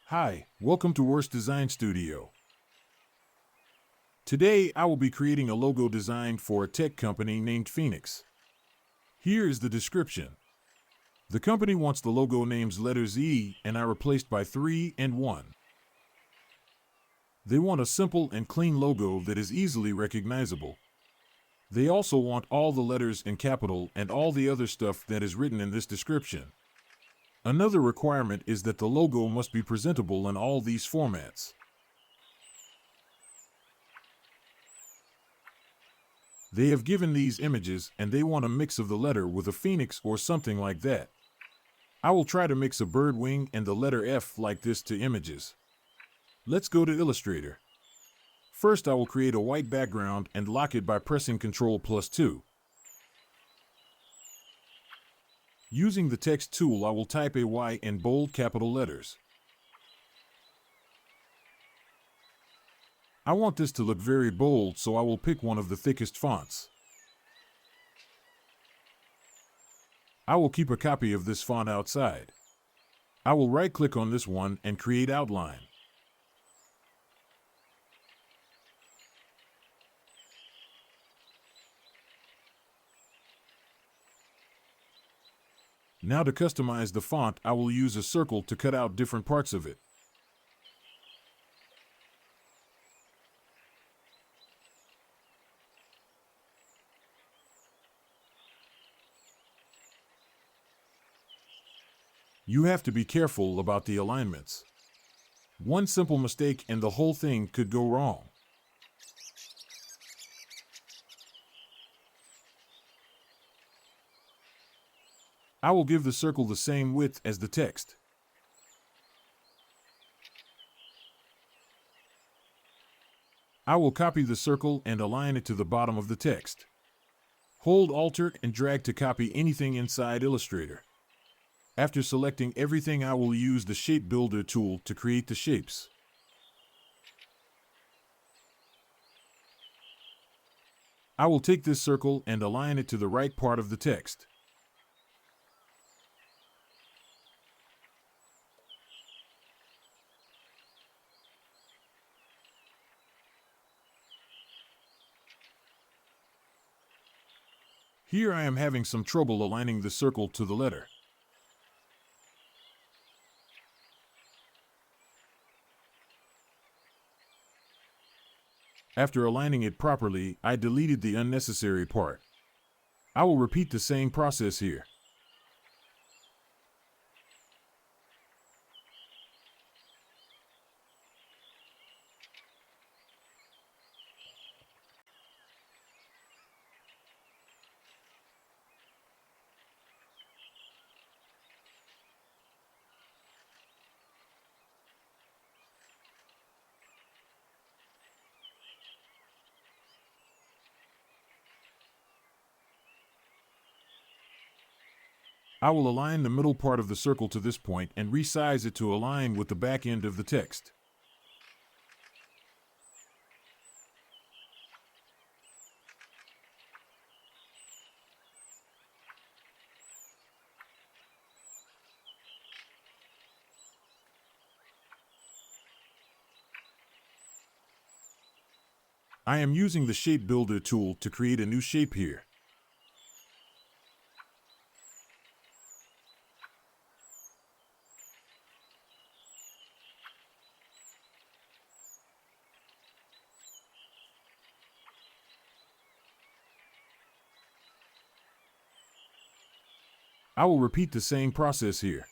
Hi, welcome to Worst Design Studio. Today I will be creating a logo design for a tech company named Phoenix. Here is the description. The company wants the logo names letters E and I replaced by 3 and 1. They want a simple and clean logo that is easily recognizable. They also want all the letters in capital and all the other stuff that is written in this description. Another requirement is that the logo must be presentable in all these formats. They have given these images and they want a mix of the letter with a phoenix or something like that. I will try to mix a bird wing and the letter F like this to images. Let's go to Illustrator. First I will create a white background and lock it by pressing Ctrl+2. Using the text tool I will type a Y in bold capital letters. I want this to look very bold, so I will pick one of the thickest fonts. I will keep a copy of this font outside. I will right-click on this one and create outline. Now to customize the font, I will use a circle to cut out different parts of it. You have to be careful about the alignments. One simple mistake and the whole thing could go wrong. I will give the circle the same width as the text. I will copy the circle and align it to the bottom of the text. Hold Alt and drag to copy anything inside Illustrator. After selecting everything, I will use the Shape Builder tool to create the shapes. I will take this circle and align it to the right part of the text. Here I am having some trouble aligning the circle to the letter. After aligning it properly, I deleted the unnecessary part. I will repeat the same process here. I will align the middle part of the circle to this point and resize it to align with the back end of the text. I am using the Shape Builder tool to create a new shape here. I will repeat the same process here.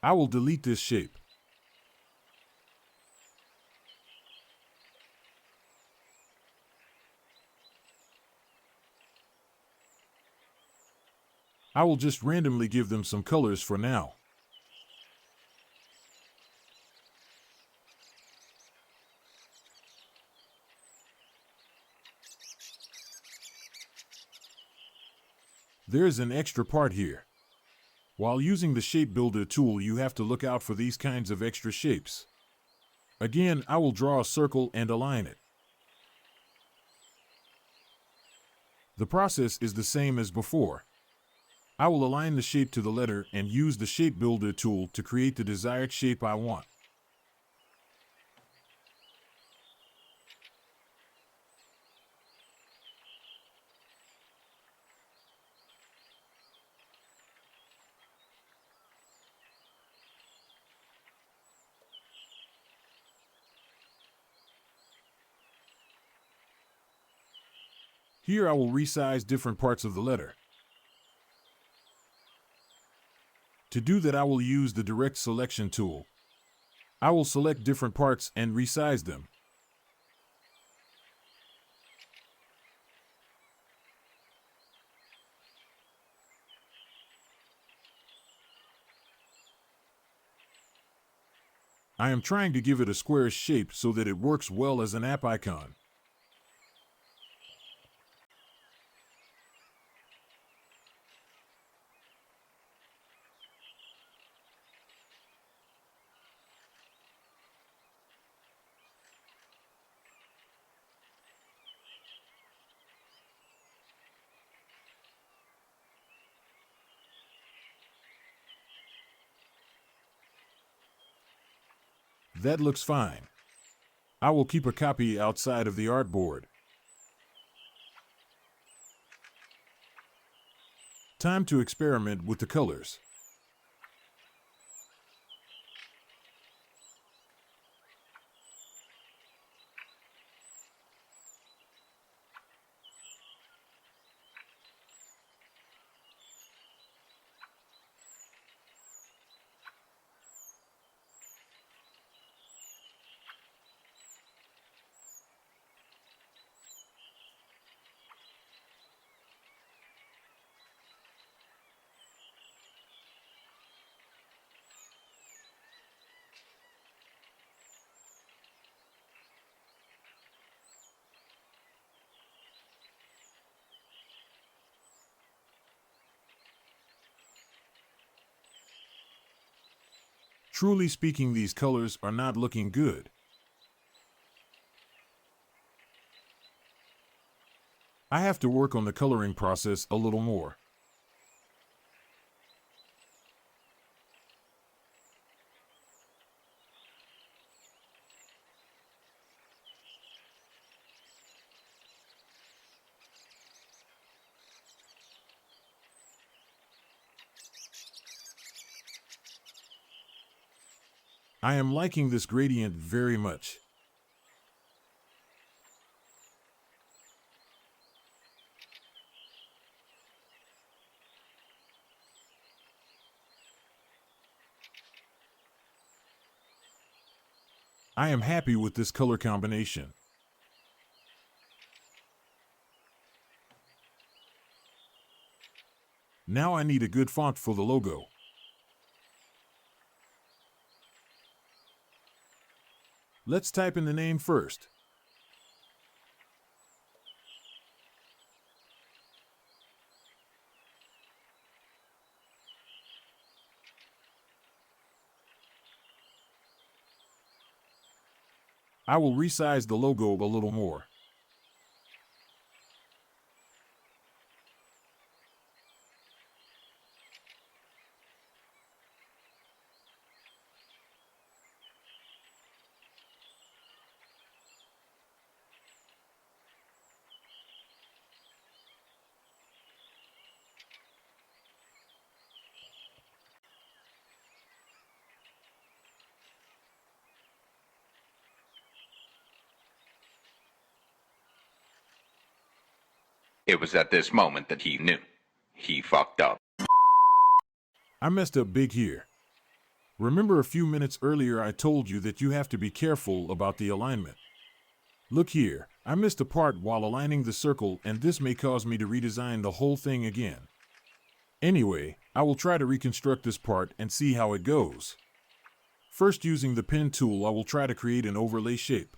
I will delete this shape. I will just randomly give them some colors for now. There's an extra part here. While using the Shape Builder tool, you have to look out for these kinds of extra shapes. Again, I will draw a circle and align it. The process is the same as before. I will align the shape to the letter and use the Shape Builder tool to create the desired shape I want. Here I will resize different parts of the letter. To do that, I will use the Direct Selection tool. I will select different parts and resize them. I am trying to give it a squarish shape so that it works well as an app icon. That looks fine. I will keep a copy outside of the artboard. Time to experiment with the colors. Truly speaking, these colors are not looking good. I have to work on the coloring process a little more. I am liking this gradient very much. I am happy with this color combination. Now I need a good font for the logo. Let's type in the name first. I will resize the logo a little more. It was at this moment that he knew. He fucked up. I messed up big here. Remember a few minutes earlier I told you that you have to be careful about the alignment. Look here, I missed a part while aligning the circle, and this may cause me to redesign the whole thing again. Anyway, I will try to reconstruct this part and see how it goes. First, using the pen tool, I will try to create an overlay shape.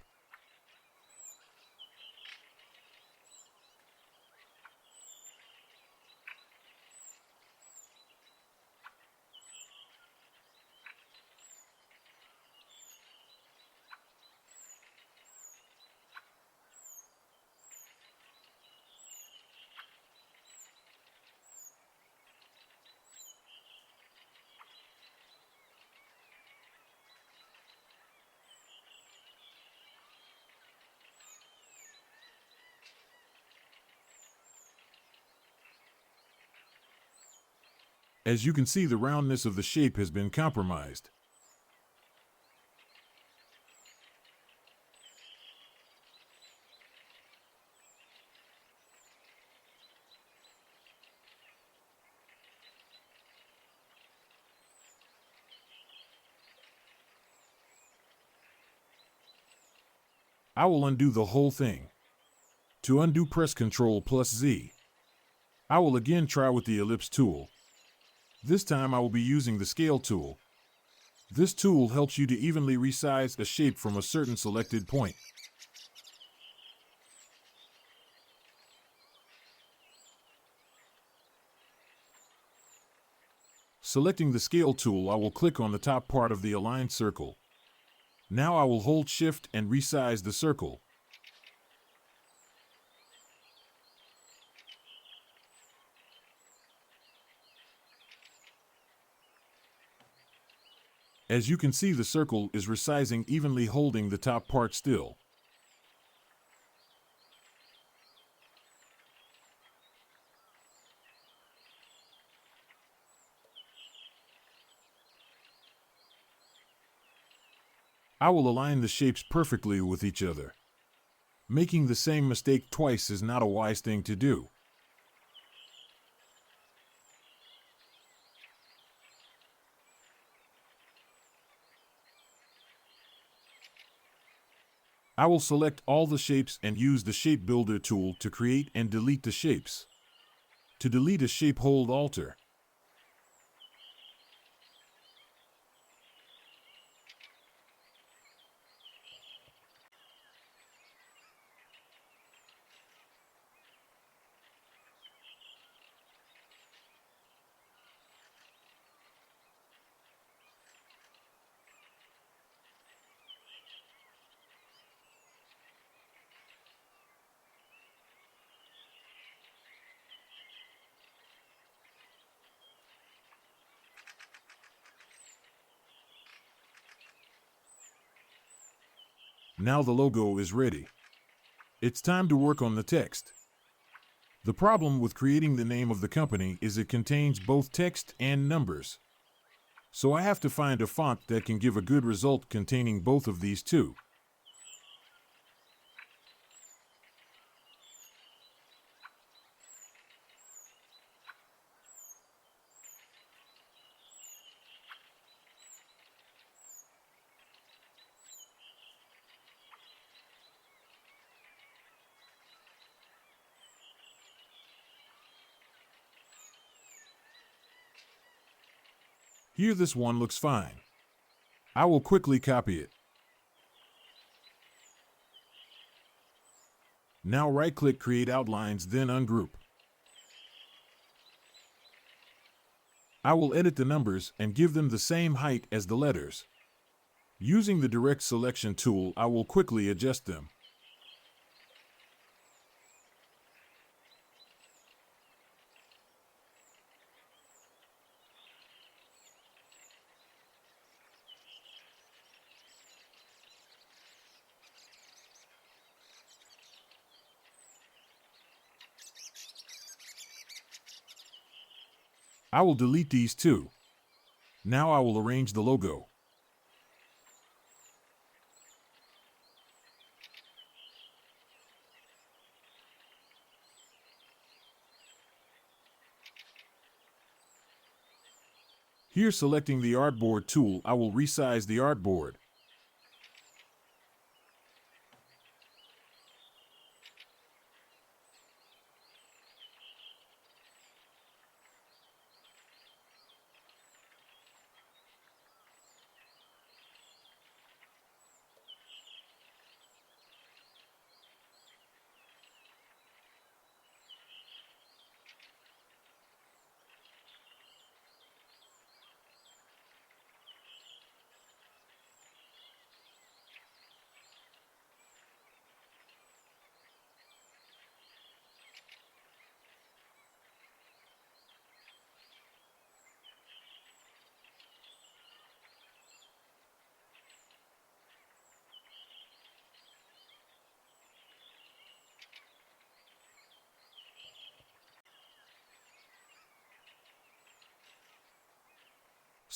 As you can see, the roundness of the shape has been compromised. I will undo the whole thing. To undo, press Ctrl+Z. I will again try with the ellipse tool. This time I will be using the scale tool. This tool helps you to evenly resize a shape from a certain selected point. Selecting the scale tool, I will click on the top part of the aligned circle. Now I will hold Shift and resize the circle. As you can see, the circle is resizing evenly, holding the top part still. I will align the shapes perfectly with each other. Making the same mistake twice is not a wise thing to do. I will select all the shapes and use the Shape Builder tool to create and delete the shapes. To delete a shape, hold Alt. Now the logo is ready. It's time to work on the text. The problem with creating the name of the company is it contains both text and numbers. So I have to find a font that can give a good result containing both of these two. Here, this one looks fine. I will quickly copy it. Now right-click, create outlines, then ungroup. I will edit the numbers and give them the same height as the letters. Using the direct selection tool, I will quickly adjust them. I will delete these two. Now I will arrange the logo. Here, selecting the artboard tool, I will resize the artboard.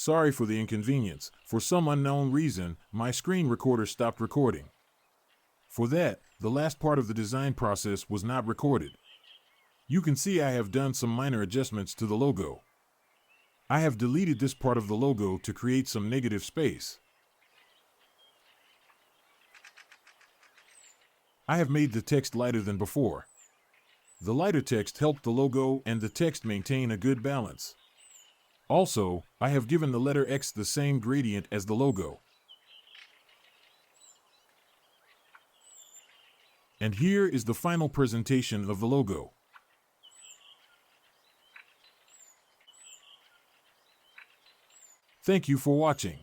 Sorry for the inconvenience. For some unknown reason, my screen recorder stopped recording. For that, the last part of the design process was not recorded. You can see I have done some minor adjustments to the logo. I have deleted this part of the logo to create some negative space. I have made the text lighter than before. The lighter text helped the logo and the text maintain a good balance. Also, I have given the letter X the same gradient as the logo. And here is the final presentation of the logo. Thank you for watching.